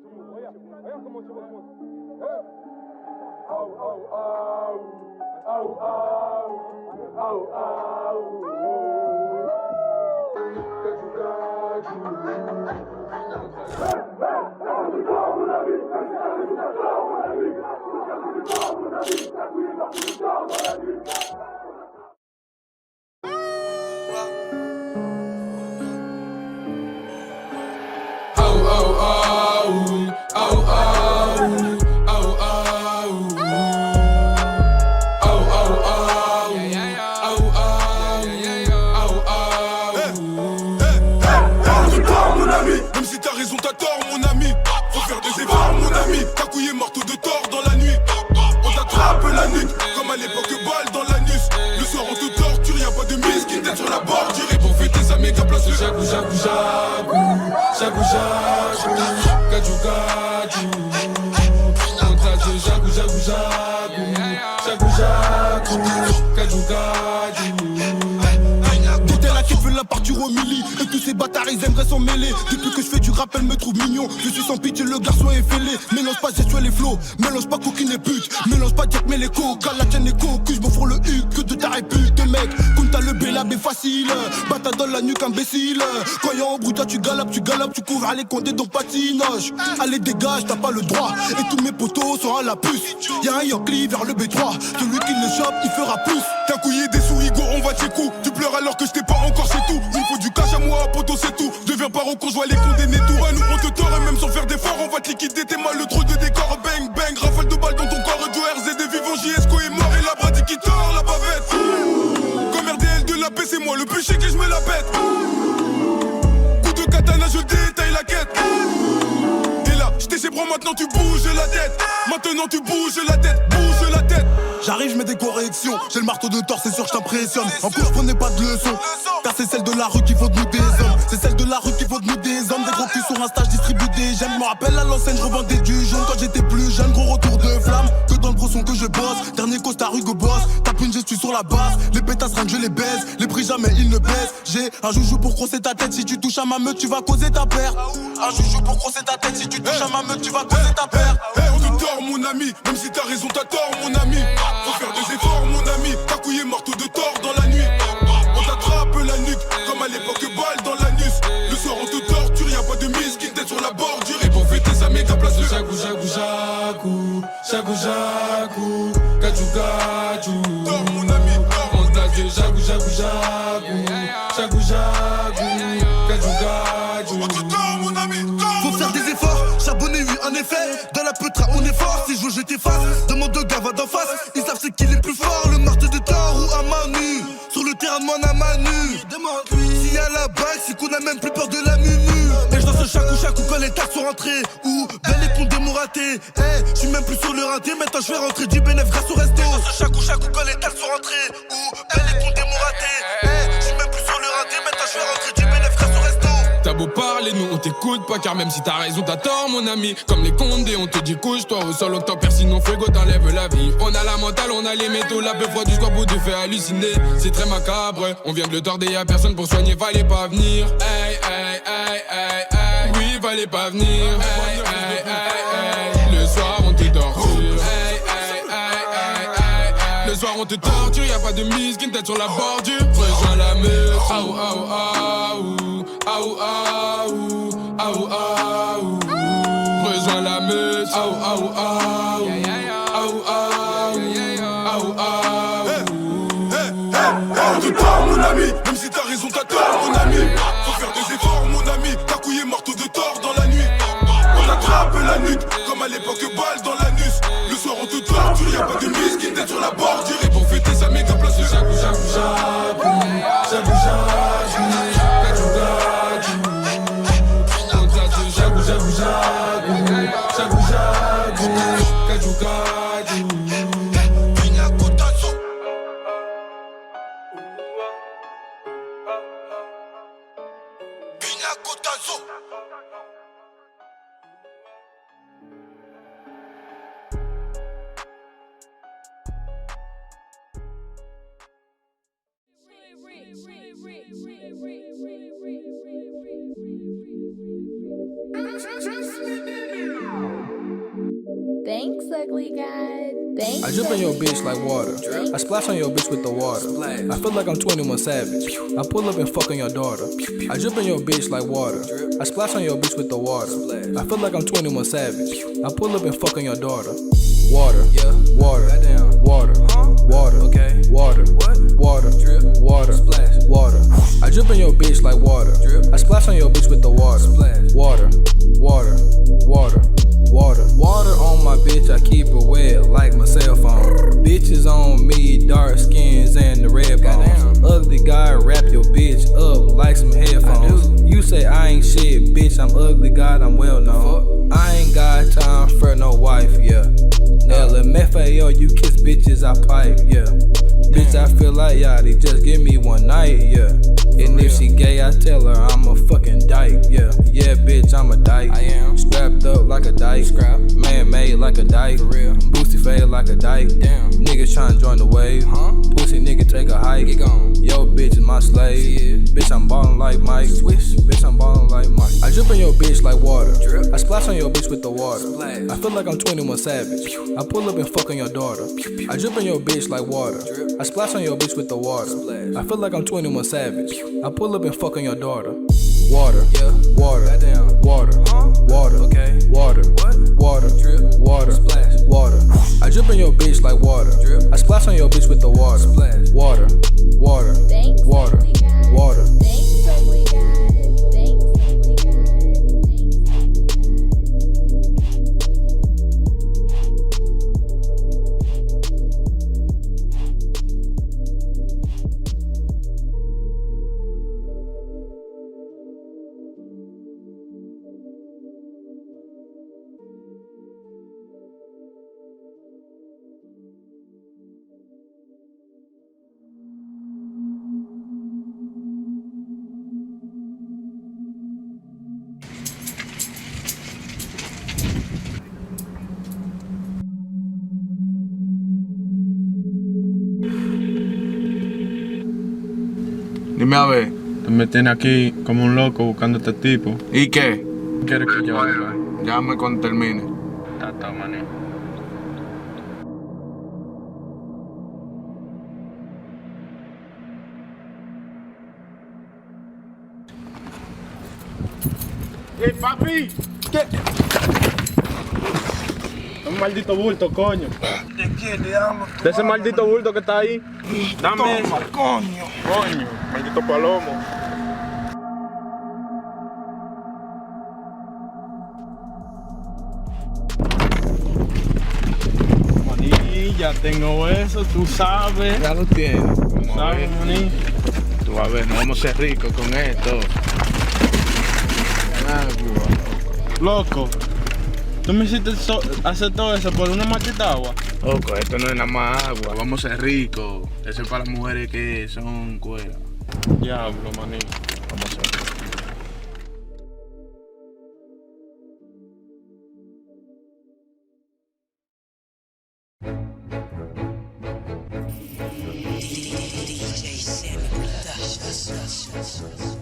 Regarde comment tu remontes. Même si t'as raison, t'as tort, mon ami. Faut faire des efforts, mon ami. Ta couille est morte de tort dans la nuit. On t'attrape la nuque, comme à l'époque, balle dans l'anus. Le soir, on te torture, y'a pas de mise qui t'aide sur la bordure. Et pour fêter sa méga place, jagou, jagou, jagou. Jagou, jagou, gadjou, gadjou. On t'a dit jagou, jagou, jagou. Jagou, jagou, gadjou, gadjou. La partir au milli et tous ces bâtards ils aimeraient s'en mêler. Depuis que je fais du rap elle me trouve mignon. Je suis sans pitié, le garçon est fêlé. Mélange pas gestuelle et flow, mélange pas coquine et pute. Mélange pas Jack mais les coca, la tienne est cocu. Je me fous le huc que de ta répute mec. Comme t'as le bélab est facile. Bata dans la nuque imbécile. Quand y'a en bruit toi tu galopes, tu couvres les condés donc patinage. Allez dégage t'as pas le droit. Et tous mes potos sont à la puce. Y'a un Yankee vers le B3. Celui qui le chope il fera plus. T'as couillé des souris go on va tes coups. Tu pleures alors que je t'ai pas encore c'est tout. Il faut du cash à moi, poto c'est tout. Deviens paro quand je vois les condamnés tout. À nous on te tord et même sans faire d'efforts on va te liquider tes mal le trou de décor. Bang bang, rafale de balles dans ton corps. Du RZ des vivants, JSCO est mort et la bradi qui tord la bavette. Comme RDL de la paix c'est moi le plus chic et je me la pète. Coup de katana je détaille la quête. Et là, j't'ai chez bras maintenant tu bouges la tête. Maintenant tu bouges la tête, bouge la tête. J'arrive, je mets des corrections. J'ai le marteau de tort, c'est sûr, je t'impressionne. En plus, je prenais pas de leçons. Car c'est celle de la rue qui vaut de nous des hommes. C'est celle de la rue qui vaut de nous des hommes. Des gros culs sur un stage distribue des gemmes. Je me rappelle à l'enseigne, je revendais du jaune quand j'étais plus jeune. Gros retour de flamme, que dans le brosson que je bosse. Dernier costard Hugo Boss. Tape une gestu sur la base. Les pétasses rien que je les baise. Les prix jamais ils ne baissent. J'ai un joujou pour crosser ta tête. Si tu touches à ma meute, tu vas causer ta perte. Un joujou pour crosser ta tête. Si tu touches à ma meute, tu vas causer ta perte. On te tord mon ami. Même si t'as raison, t'as tort mon ami. Faut faire des efforts mon ami. Ta couille est morte de tort dans la nuit. On t'attrape la nuque comme à l'époque balle dans l'anus. Le soir on te torture, y'a pas de mise qui t'aide sur la bordure. Et pour fêter sa méga place de jagou, jagou, jagou. Jagou, jagou, gadjou, gadjou. Tort mon ami, on t'a dit jagou, jagou, jagou. Jagou, jagou, gadjou, gadjou. On te tord mon ami, faut faire des efforts, charbonner oui en effet. Dans la peutra on est fort, si je veux je t'efface. Demande au gars va d'en face, ils savent c'est qui est le plus fort. Le marteau de Thor ou à Manu. Sur le terrain demande à Manu. Demande-lui s'il y a la bague, c'est qu'on a même plus peur de la mumu. Et je danse chaque ou quand les taxes sont rentrées. Ou belle les comptes démouratés. Je suis même plus sur le rinté, maintenant je vais rentrer du bénéf grâce au resto. Je danse chaque ou quand les taxes sont rentrées. Ou belle les comptes démouratés. Je suis même plus sur le rinté, maintenant je vais rentrer du bénéf grâce au resto. T'as beau parler, nous on t'écoute pas. Car même si t'as raison, t'as tort mon ami. Comme les condés, on te dit couche-toi au sol. Octobre, sinon frigo t'enlève la vie. On a la mentale, on a les métaux. La peu froid du scorbeau te fait halluciner. C'est très macabre, on vient de le tordre, y'a personne pour soigner. Fallait pas venir, hey, hey, hey, hey, hey. Oui, fallait pas venir, hey, hey, hey, hey. Le soir on te torture, hey, hey, hey, hey, hey, hey. Le soir on te torture, y'a pas de mise qui t'aide sur la bordure. Rejoins la meute, aou, aou, aou. Aou, aou, aou, aou. Rejoins la meute, aou, aou, aou. Aou, aou, aou, aou. On te tord mon ami, même si t'as raison, t'as tort mon ami. Faut faire des efforts mon ami, ta couille est morte de tort dans la nuit. On t'attrape la nuque, comme à l'époque balle dans l'anus. Le soir on te torture, y'a pas de mise qui t'aide sur la bordure. Et pour fêter sa méga place de jagou, jagou, jagou. Jagou, jagou. Jagou, jagou, jagou, jagou, gadjou, gadjou. ugly god. Thanks, I drip in your ugly bitch like god. water. Thanks, I splash on your bitch with the water. I feel like I'm 21 Savage. I pull up and fuck on your daughter. I drip in your bitch like water. I splash on your bitch with the water. I feel like I'm 21 Savage. I pull up and fuck on your daughter. Water, water, water, water, water, water, water, water. I drip in your bitch like water. I splash on your bitch with the water. Water, water, water, water. Water on my bitch, I keep it wet like my cell phone. Bitches on me, dark skins and the red bones. Ugly guy, wrap your bitch up like some headphones. You say I ain't shit, bitch, I'm ugly god, I'm well known. I ain't got time for no wife, yeah. LMFAO, you kiss bitches, I pipe, yeah. Bitch, I feel like Yachty, just give me one night, yeah. And if she gay, I tell her I'm a fucking dyke, yeah. Yeah, bitch, I'm a dyke. I am strapped up like a dyke, man made like a dyke, boosty fade like a dyke. Damn, niggas tryna join the wave, pussy nigga take a hike. Get gone. Yo, bitch is my slave. Bitch, I'm ballin' like Mike. Swish. Bitch, I'm ballin' like Mike. I drip in your bitch like water. I splash on your bitch with the water. I feel like I'm 21 Savage. I pull up and fuck on your daughter. I drip in your bitch like water. I splash on your bitch with the water. I feel like I'm 21 Savage. I pull up and fuck on your daughter. Water, water, water, water, water, water, water, water. I drip in your bitch like water. I splash on your bitch with the water. Water, water, Thanks, water, ugly god. water. Thanks, ugly god. Thanks, ugly god. Thanks, Dime a ver. Tú me tienes aquí como un loco buscando a este tipo. ¿Y qué? ¿Quieres que yo haga? Llámame cuando termine. Tata, maní. ¡Ey, papi! ¿Qué? Un maldito bulto, coño. ¿De quién le damos? De ese maldito bulto que está ahí. Dame eso. Coño. Coño, maldito palomo. Maní, ya tengo eso, tú sabes. Ya lo tienes. Tú sabes, maní. Tú a ver, no vamos a ser ricos con esto. Loco, tú me hiciste hacer todo eso por una maldita agua. Loco, esto no es nada más agua. Vamos a ser ricos. Eso es para las mujeres que son cueras. Diablo, maní. Vamos a ser. DJ Sammy Productions.